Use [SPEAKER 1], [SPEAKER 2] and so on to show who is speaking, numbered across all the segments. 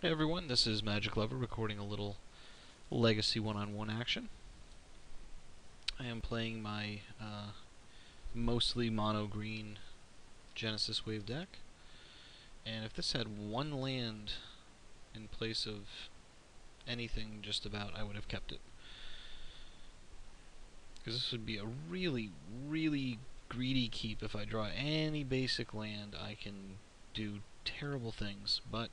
[SPEAKER 1] Hey everyone, this is Magic Lover recording a little Legacy one-on-one action. I am playing my mostly mono-green GenesisWave deck, and if this had one land in place of anything just about, I would have kept it. Because this would be a really, really greedy keep. If I draw any basic land, I can do terrible things, but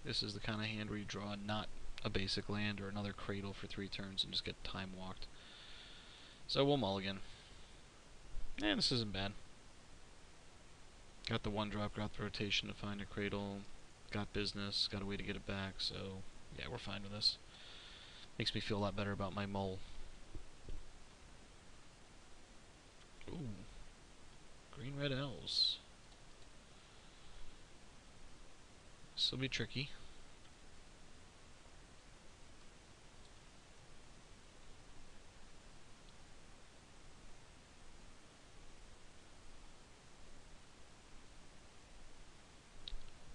[SPEAKER 1] this is the kind of hand where you draw not a basic land or another cradle for 3 turns and just get time walked. So we'll mulligan. And this isn't bad. Got the 1-drop, got the rotation to find a cradle, got business, got a way to get it back, so yeah, we're fine with this. Makes me feel a lot better about my mull. Ooh. Green-red elves. This will be tricky.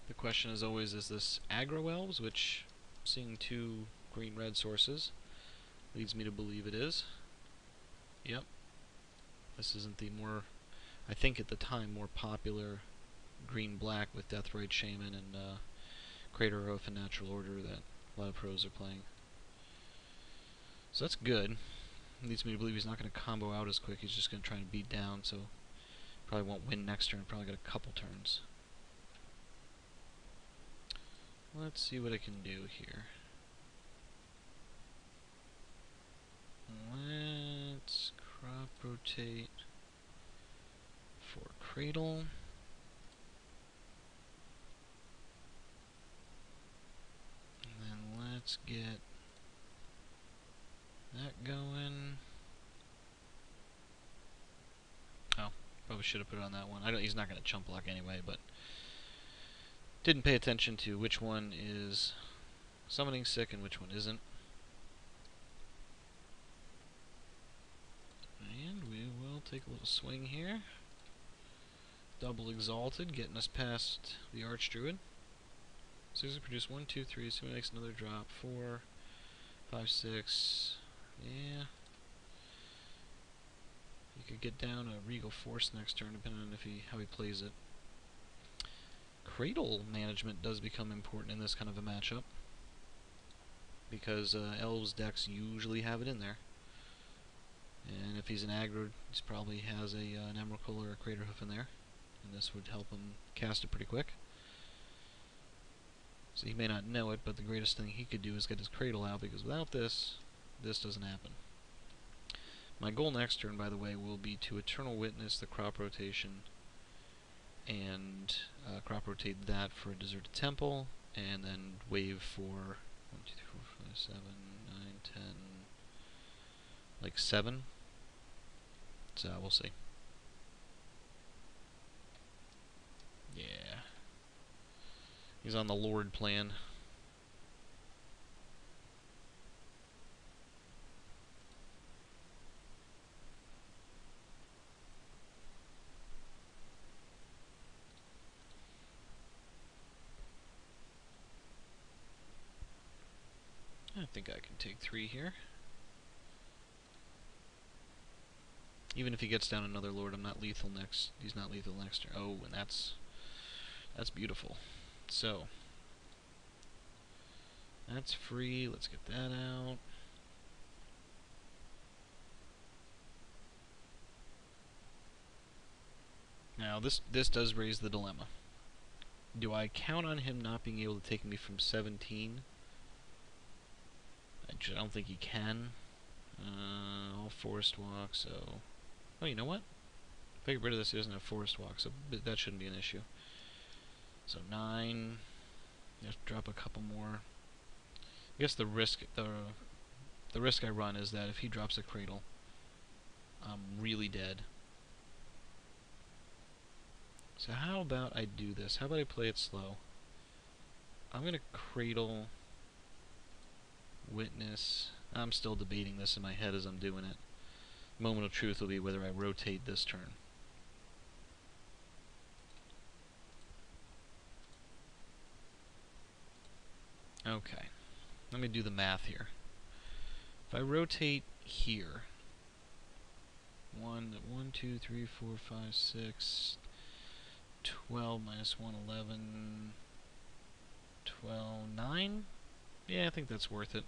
[SPEAKER 1] The question is always, is this aggro elves, which, seeing 2 green-red sources, leads me to believe it is. Yep. This isn't the more, I think at the time, more popular green-black with Deathrite Shaman and Crater Oath and Natural Order that a lot of pros are playing. So that's good. It leads me to believe he's not going to combo out as quick. He's just going to try and beat down, so probably won't win next turn. Probably got a couple turns. Let's see what I can do here. Let's crop rotate for Cradle. And then let's get that going. Oh, probably should have put it on that one. He's not going to chump block anyway, but didn't pay attention to which one is summoning sick and which one isn't. And we will take a little swing here. Double Exalted, getting us past the Archdruid. So he's going to produce 1, 2, 3, so he makes another drop. 4, 5, 6. Yeah. You could get down a Regal Force next turn, depending on how he plays it. Cradle management does become important in this kind of a matchup, because Elves decks usually have it in there. And if he's an aggro, he probably has an Emrakul or a Craterhoof in there, and this would help him cast it pretty quick. So he may not know it, but the greatest thing he could do is get his Cradle out, because without this, this doesn't happen. My goal next turn, by the way, will be to Eternal Witness the crop rotation, and crop rotate that for a Deserted Temple, and then wave for 1, 2, 3, 4, 5, 7, 9, 10, like 7. So we'll see. Yeah. He's on the Lord plan. I think I can take 3 here. Even if he gets down another Lord, I'm not lethal next. He's not lethal next turn. Oh, and that's beautiful. So that's free. Let's get that out. Now this does raise the dilemma. Do I count on him not being able to take me from 17? I don't think he can. All Forest Walk, so... Oh, you know what? If I get rid of this, he doesn't have Forest Walk, so that shouldn't be an issue. So 9... You have to drop a couple more. I guess the risk I run is that if he drops a Cradle, I'm really dead. So how about I do this? How about I play it slow? I'm going to Cradle... Witness. I'm still debating this in my head as I'm doing it. Moment of truth will be whether I rotate this turn. Okay. Let me do the math here. If I rotate here, 1, 2, 3, 4, 5, 6, 12 minus 1, 11, 12, 9? Yeah, I think that's worth it.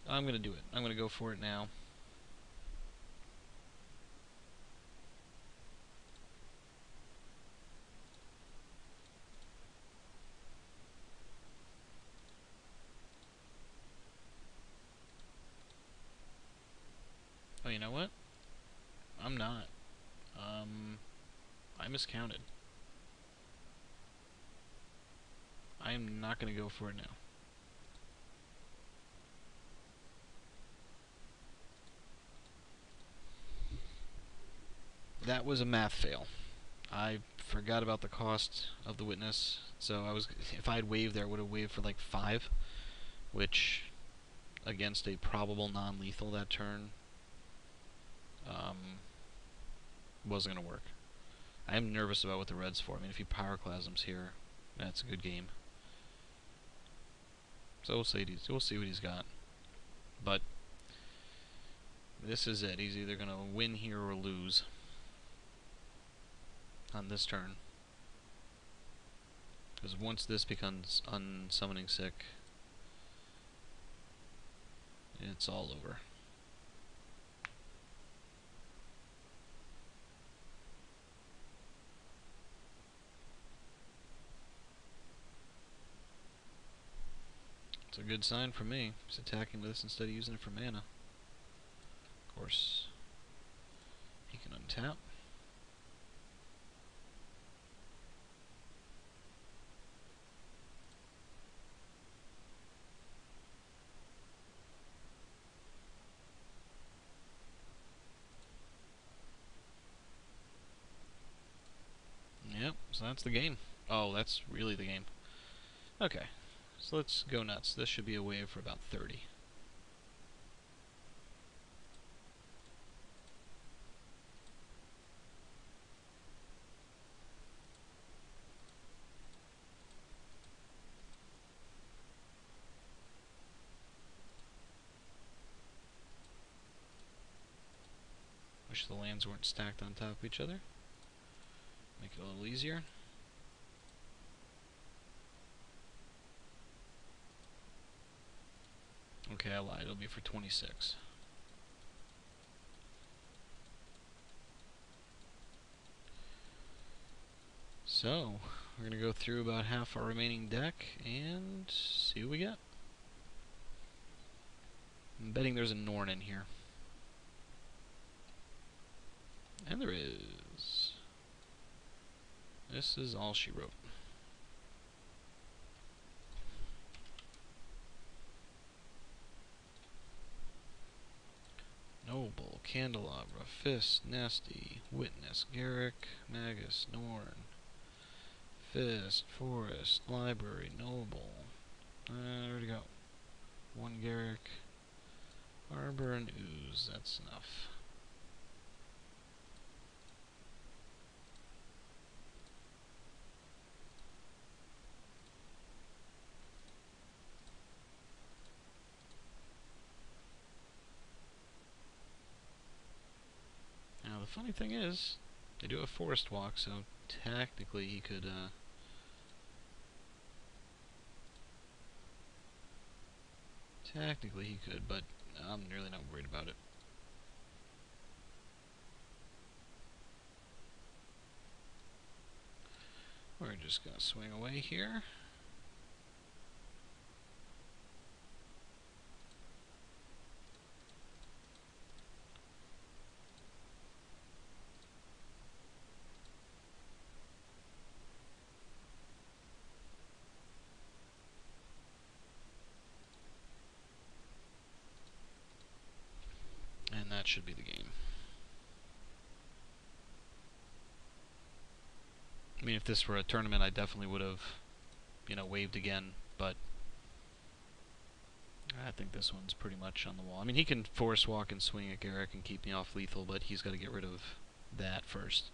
[SPEAKER 1] I'm going to do it. I'm going to go for it now. Oh, you know what? I'm not. I miscounted. I'm not going to go for it now. That was a math fail. I forgot about the cost of the witness, so if I had waved there, I would have waved for like 5, which against a probable non-lethal that turn wasn't going to work. I am nervous about what the red's for. I mean, if he pyroclasms here, that's a good game. So we'll see what he's got. But this is it. He's either going to win here or lose on this turn. Because once this becomes unsummoning sick, it's all over. It's a good sign for me. He's attacking with this instead of using it for mana. Of course, he can untap. Yep, so that's the game. Oh, that's really the game. Okay, so let's go nuts. This should be a wave for about 30. Wish the lands weren't stacked on top of each other. Make it a little easier. Okay, I lied. It'll be for 26. So, we're going to go through about half our remaining deck and see what we get. I'm betting there's a Norn in here. And there is. This is all she wrote. Noble, Candelabra, Fist, Nasty, Witness, Garrick, Magus, Norn, Fist, Forest, Library, Noble. Where'd it go? 1 Garrick, Arbor, and Ooze. That's enough. Now the funny thing is, they do have Forest Walk, so technically he could but I'm really not worried about it. We're just gonna swing away here. And that should be the game. I mean, if this were a tournament, I definitely would have, waved again, but I think this one's pretty much on the wall. I mean, he can Forest Walk and swing at Garrick and keep me off lethal, but he's got to get rid of that first.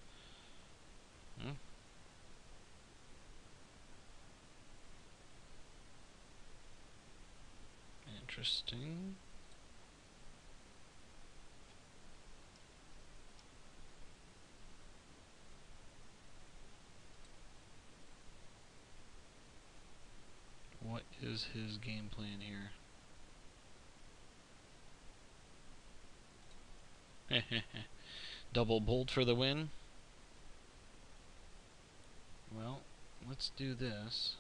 [SPEAKER 1] Interesting. What is his game plan here? Double bolt for the win? Well, let's do this.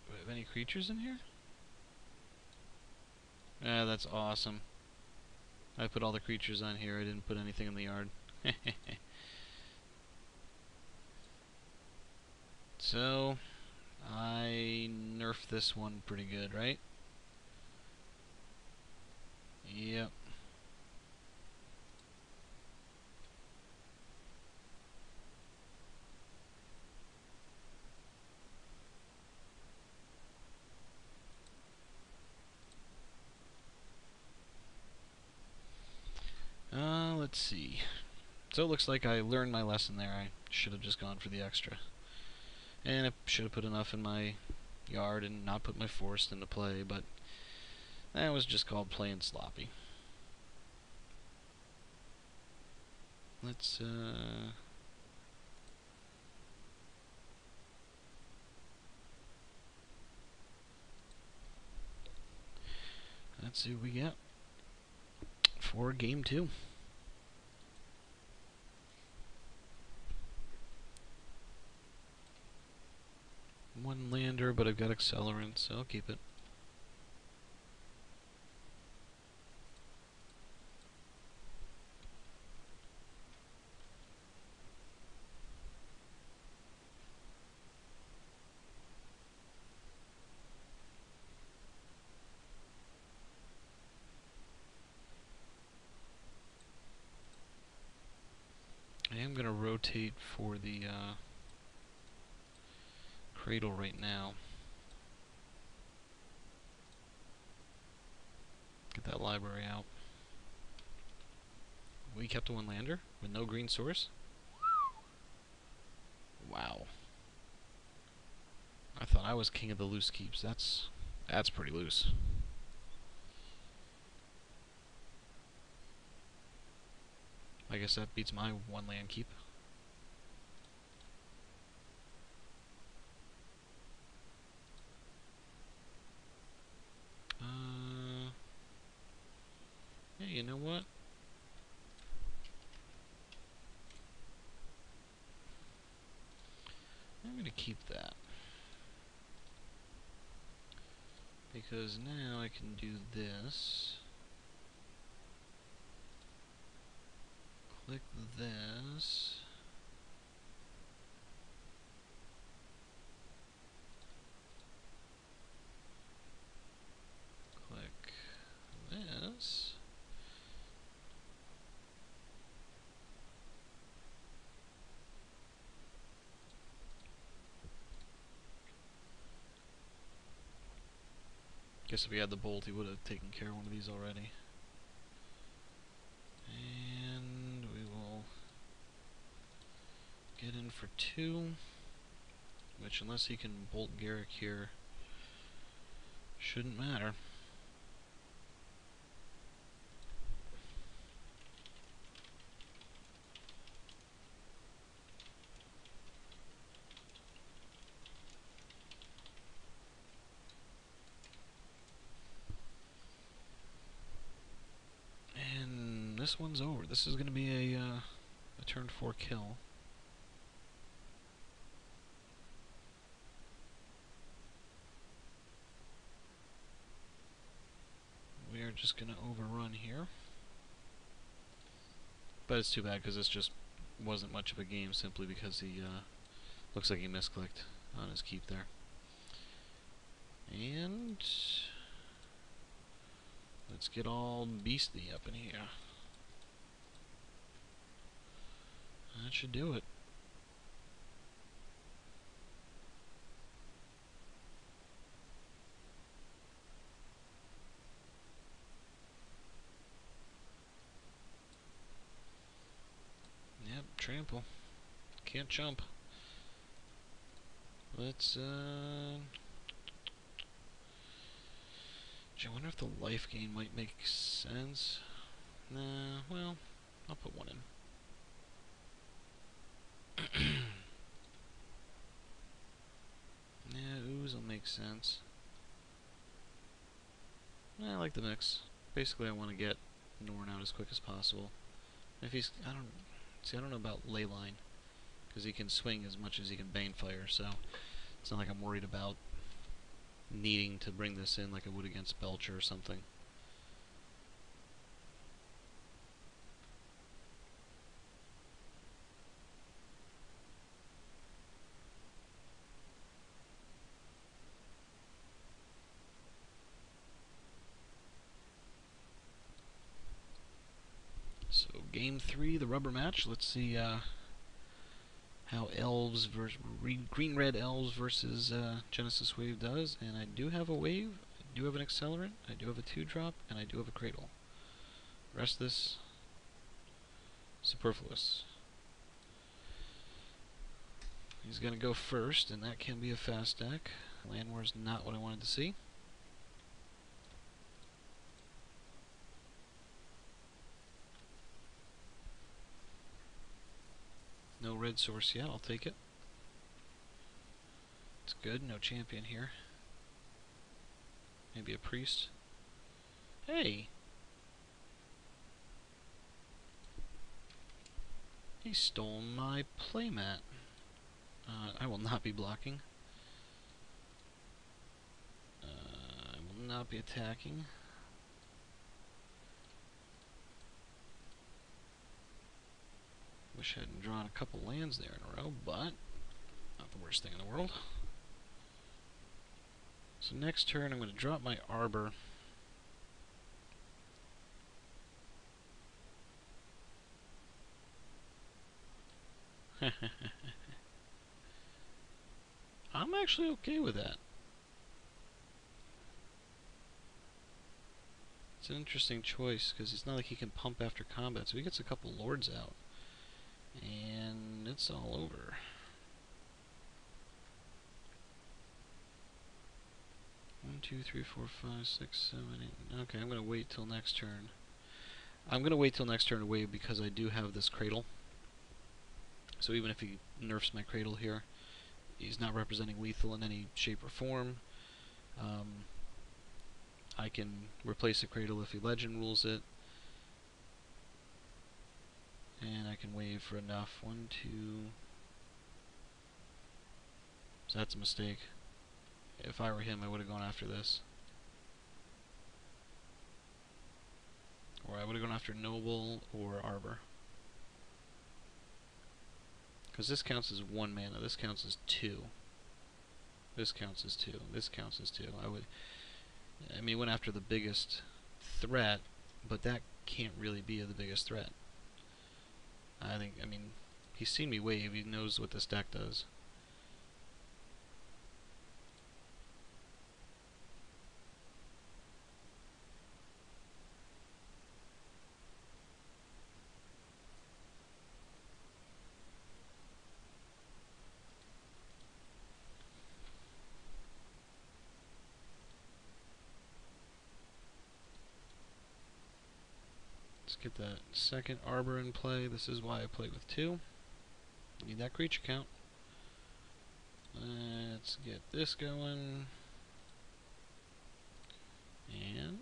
[SPEAKER 1] Do we have any creatures in here? Ah, that's awesome. I put all the creatures on here, I didn't put anything in the yard. So, I nerfed this one pretty good, right? Yep. Let's see. So it looks like I learned my lesson there. I should have just gone for the extra. And I should have put enough in my yard and not put my forest into play, but that was just called playing sloppy. Let's see what we get for game 2. One lander, but I've got accelerant, so I'll keep it. I am going to rotate for the cradle right now. Get that library out. We kept a one lander with no green source? Wow. I thought I was king of the loose keeps. That's pretty loose. I guess that beats my one land keep. Yeah, you know what? I'm going to keep that. Because now I can do this. Click this. Click this. Guess if he had the bolt, he would have taken care of one of these already. And we will get in for 2, which, unless he can bolt Garrick here, shouldn't matter. And this one's over. This is going to be a turn 4 kill. We are just going to overrun here. But it's too bad because this just wasn't much of a game simply because he looks like he misclicked on his keep there. And let's get all beastly up in here. That should do it. trample. Can't jump. Let's, I wonder if the life gain might make sense. Nah, well, I'll put one in. Yeah, ooze will make sense. I like the mix. Basically, I want to get Norn out as quick as possible. If he's, I don't know about Leyline, because he can swing as much as he can Banefire, so it's not like I'm worried about needing to bring this in like I would against Belcher or something. So game 3, the rubber match. Let's see how Elves versus Green-Red Elves versus GenesisWave does. And I do have a wave, I do have an accelerant, I do have a 2-drop, and I do have a cradle. The rest of this, superfluous. He's going to go first, and that can be a fast deck. Land War is not what I wanted to see. No red source yet, I'll take it. It's good, no champion here. Maybe a priest. Hey! He stole my playmat. I will not be blocking. I will not be attacking. Wish I hadn't drawn a couple lands there in a row, but not the worst thing in the world. So next turn I'm going to drop my Arbor. I'm actually okay with that. It's an interesting choice, because it's not like he can pump after combat, so he gets a couple Lords out. And it's all over. One, two, three, four, five, six, seven, eight. Okay, I'm going to wait till next turn. I'm going to wait till next turn to wave because I do have this Cradle. So even if he nerfs my Cradle here, he's not representing lethal in any shape or form. I can replace the Cradle if he Legend rules it. And I can wave for enough. 1, 2... So that's a mistake. If I were him, I would have gone after this. Or I would have gone after Noble or Arbor. Because this counts as 1 mana, this counts as 2. This counts as 2, this counts as 2. I mean, he went after the biggest threat, but that can't really be the biggest threat. I mean, he's seen me wave, he knows what this deck does. Let's get that second Arbor in play. This is why I play with 2. Need that creature count. Let's get this going. And...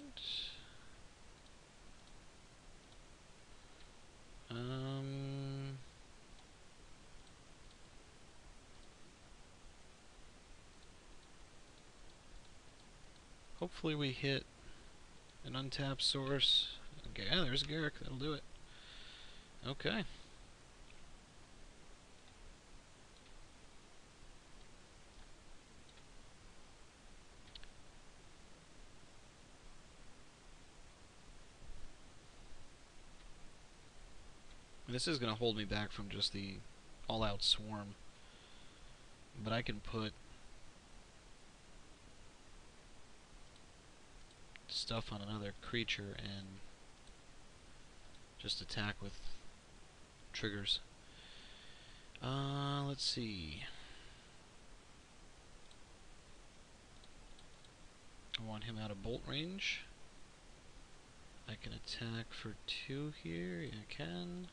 [SPEAKER 1] hopefully we hit an untapped source. Okay, yeah, there's Garrick. That'll do it. Okay. This is going to hold me back from just the all-out swarm. But I can put stuff on another creature and just attack with triggers. Let's see. I want him out of bolt range. I can attack for 2 here. Yeah, I can.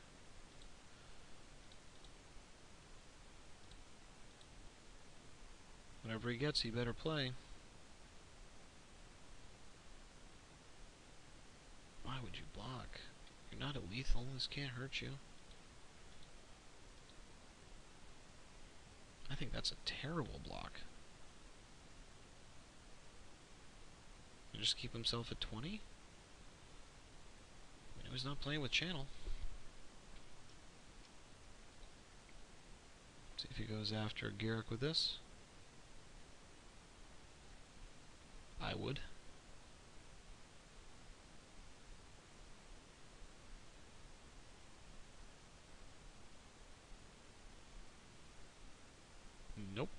[SPEAKER 1] Whatever he gets, he better play. Why would you block? You're not a lethal. This can't hurt you. I think that's a terrible block. Just keep himself at 20? He's not playing with channel. See if he goes after Garrick with this. I would. Nope.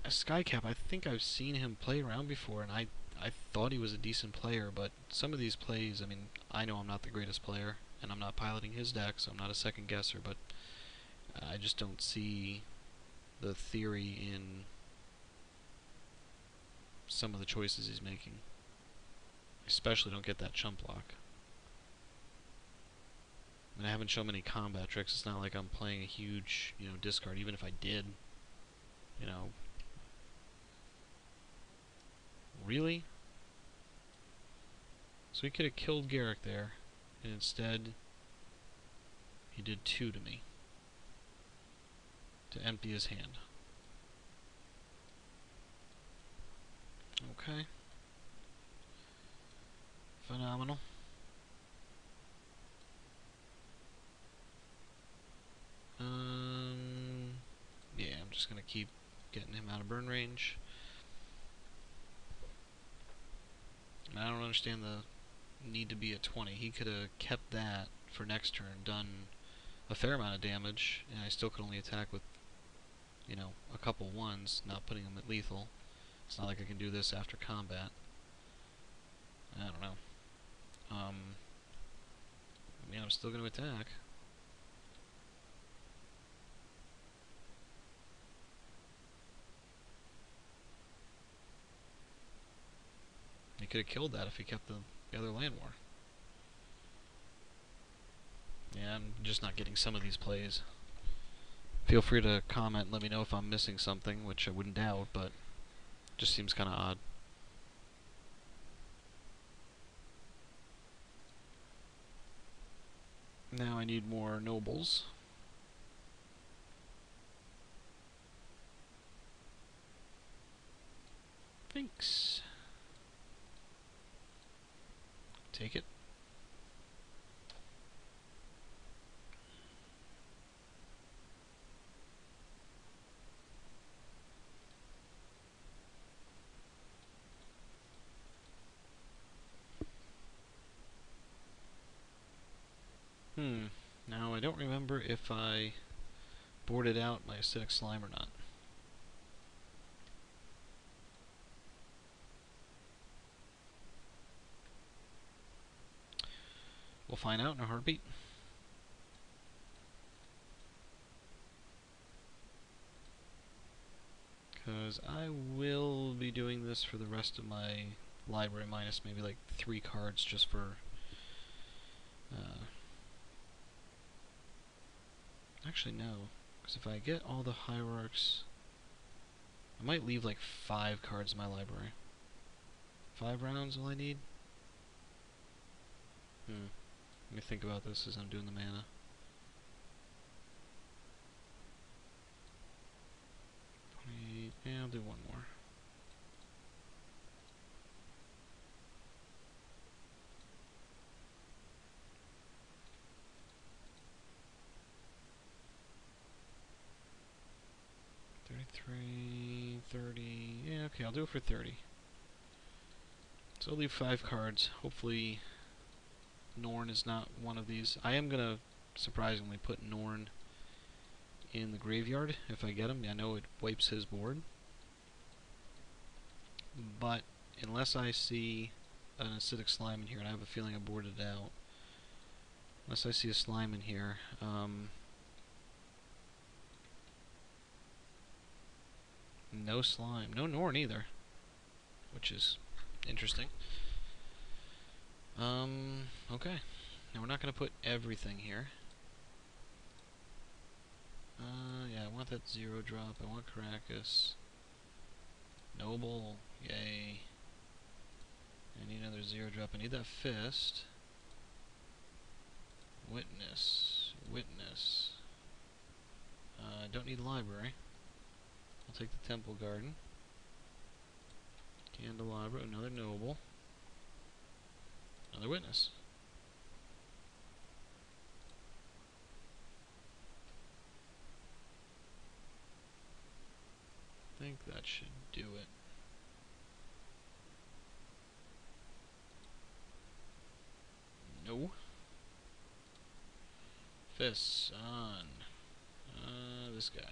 [SPEAKER 1] Skycap, I think I've seen him play around before, and I thought he was a decent player, but some of these plays, I mean, I know I'm not the greatest player, and I'm not piloting his deck, so I'm not a second guesser, but I just don't see the theory in some of the choices he's making. Especially don't get that chump block. I mean, I haven't shown many combat tricks. It's not like I'm playing a huge, discard. Even if I did, really? So he could have killed Garrick there, and instead he did 2 to me to empty his hand. Okay. Phenomenal. Yeah, I'm just gonna keep getting him out of burn range. I don't understand the need to be at 20. He could have kept that for next turn, done a fair amount of damage, and I still could only attack with, a couple ones, not putting him at lethal. It's not like I can do this after combat. I don't know. I mean, I'm still going to attack. He could have killed that if he kept the other land war. Yeah, I'm just not getting some of these plays. Feel free to comment and let me know if I'm missing something, which I wouldn't doubt, but just seems kind of odd. Now I need more nobles. Thanks. Take it. Now I don't remember if I boarded out my acidic slime or not. We'll find out in a heartbeat. Because I will be doing this for the rest of my library, minus maybe like 3 cards just for... actually, no. Because if I get all the hierarchs... I might leave like 5 cards in my library. 5 rounds all I need? Let me think about this as I'm doing the mana. Yeah, I'll do 1 more. $33, $30. Yeah, okay, I'll do it for 30. So I'll leave 5 cards. Hopefully Norn is not one of these. I am going to surprisingly put Norn in the graveyard if I get him. I know it wipes his board. But unless I see an acidic slime in here, and I have a feeling I boarded it out, unless I see a slime in here, No slime. No Norn either. Which is interesting. Okay. Now we're not going to put everything here. Yeah, I want that 0 drop. I want Caracas. Noble. Yay. I need another 0 drop. I need that Fist. Witness. Witness. I don't need Library. I'll take the Temple Garden. Candelabra. Another Noble. Another Witness. I think that should do it. No. Fists on. This guy.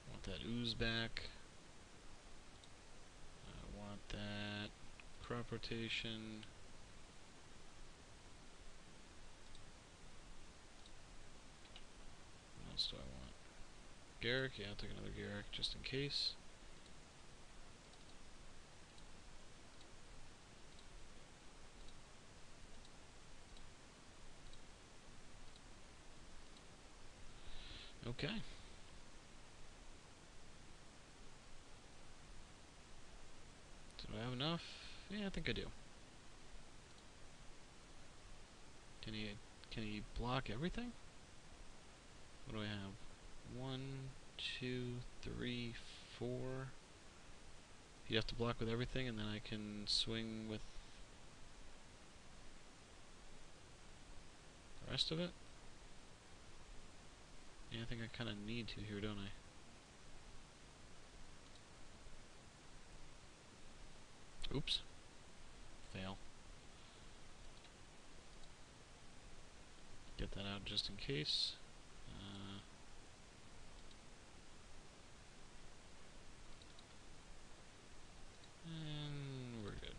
[SPEAKER 1] Want that ooze back. I want that crop rotation. What else do I want? Garrick? Yeah, I'll take another Garrick just in case. Okay. Do I have enough? Yeah, I think I do. Can he block everything? What do I have? 1, 2, 3, 4. You have to block with everything, and then I can swing with the rest of it? Yeah, I think I kind of need to here, don't I? Oops. Fail. Get that out just in case. And we're good.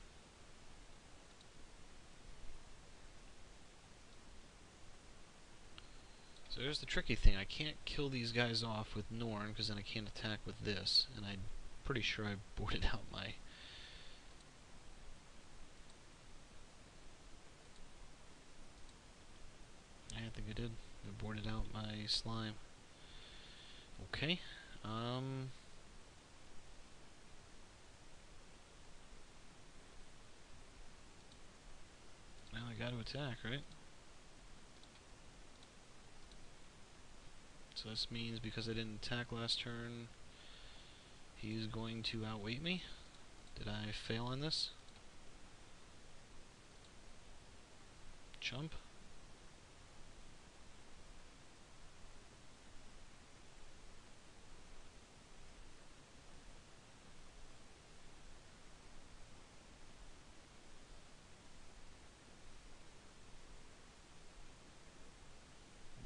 [SPEAKER 1] So there's the tricky thing. I can't kill these guys off with Norn, because then I can't attack with this. And I'm pretty sure I boarded out my... I think I did. I boarded out my slime. Okay. Well, I gotta attack, right? So this means because I didn't attack last turn, he's going to outweight me. Did I fail on this? Chump?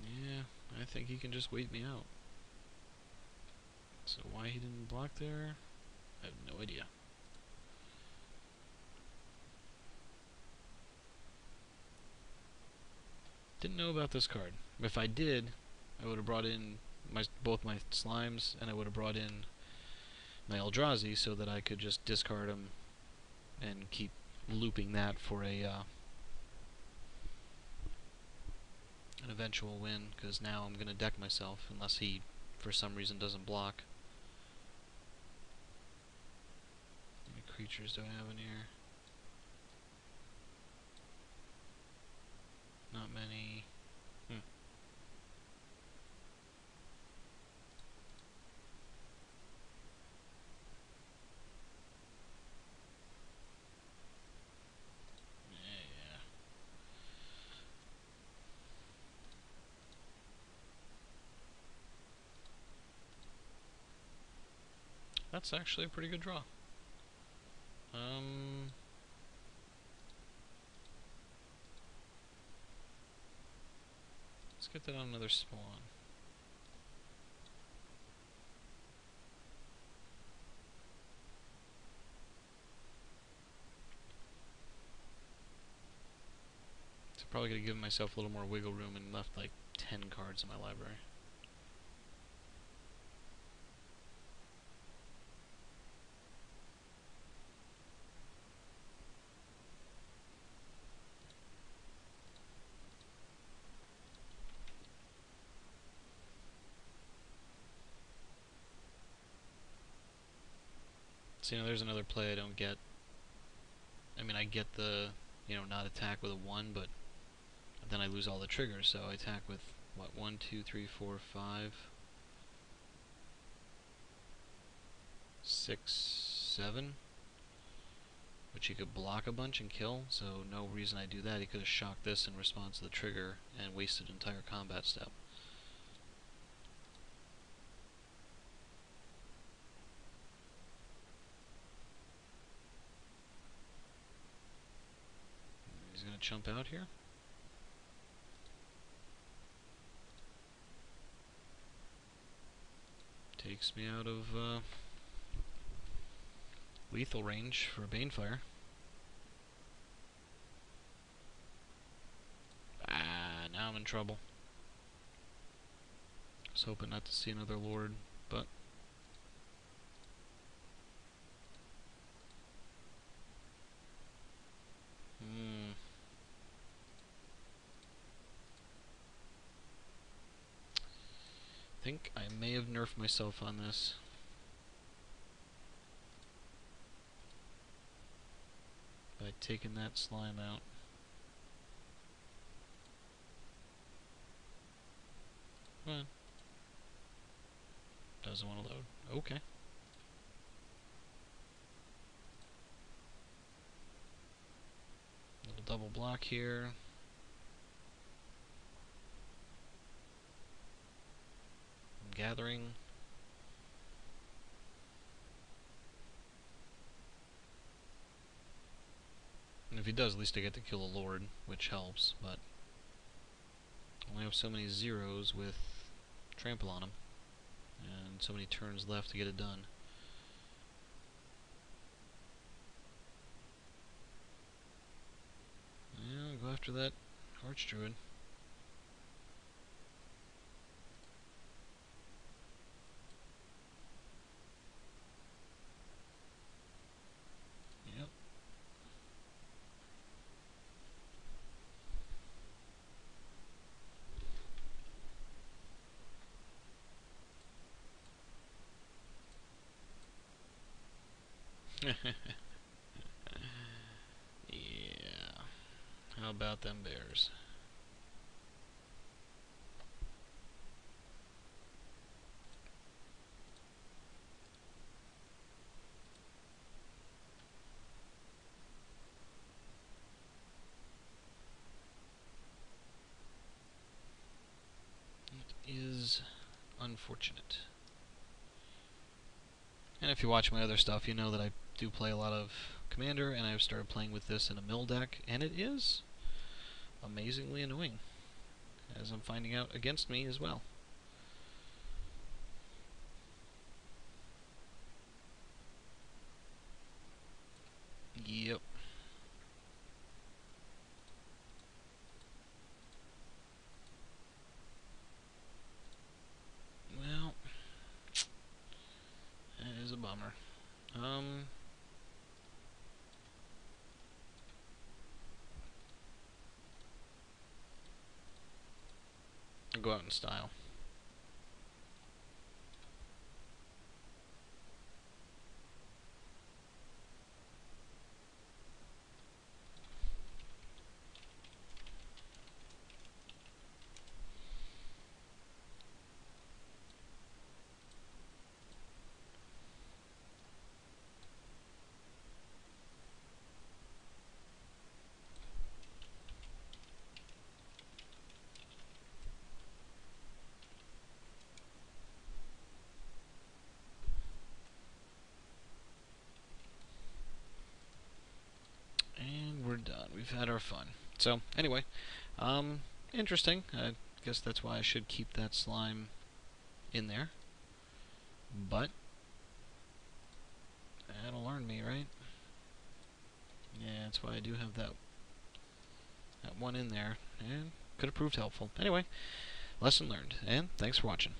[SPEAKER 1] Yeah, I think he can just wait me out. So why he didn't block there, I have no idea. Didn't know about this card. If I did, I would have brought in both my slimes, and I would have brought in my Eldrazi so that I could just discard them and keep looping that for a an eventual win, because now I'm going to deck myself unless he, for some reason, doesn't block. How many creatures do I have in here? Not many. Yeah. That's actually a pretty good draw. Let's get that on another spawn. So probably gonna give myself a little more wiggle room and left like 10 cards in my library. So, there's another play I don't get. I mean, I get the, not attack with a 1, but then I lose all the triggers, so I attack with, what, 1, 2, 3, 4, 5, 6, 7, which he could block a bunch and kill, so no reason I do that. He could have shocked this in response to the trigger and wasted an entire combat step. He's going to jump out here. Takes me out of lethal range for a Banefire. Ah, now I'm in trouble. I was hoping not to see another Lord, but... I think I may have nerfed myself on this. By taking that slime out. Well, doesn't want to load. Okay. Little double block here. Gathering. And if he does, at least I get to kill a Lord, which helps, but I only have so many zeros with trample on him, and so many turns left to get it done. Yeah, I'll go after that Archdruid. Yeah. How about them bears? It is unfortunate. And if you watch my other stuff, you know that I do play a lot of Commander, and I've started playing with this in a mill deck, and it is amazingly annoying, as I'm finding out against me as well. Yep. Well, that is a bummer. I'll go out in style. Done. We've had our fun. So, anyway, interesting. I guess that's why I should keep that slime in there. But, that'll learn me, right? Yeah, that's why I do have that one in there. And could have proved helpful. Anyway, Lesson learned, and thanks for watching.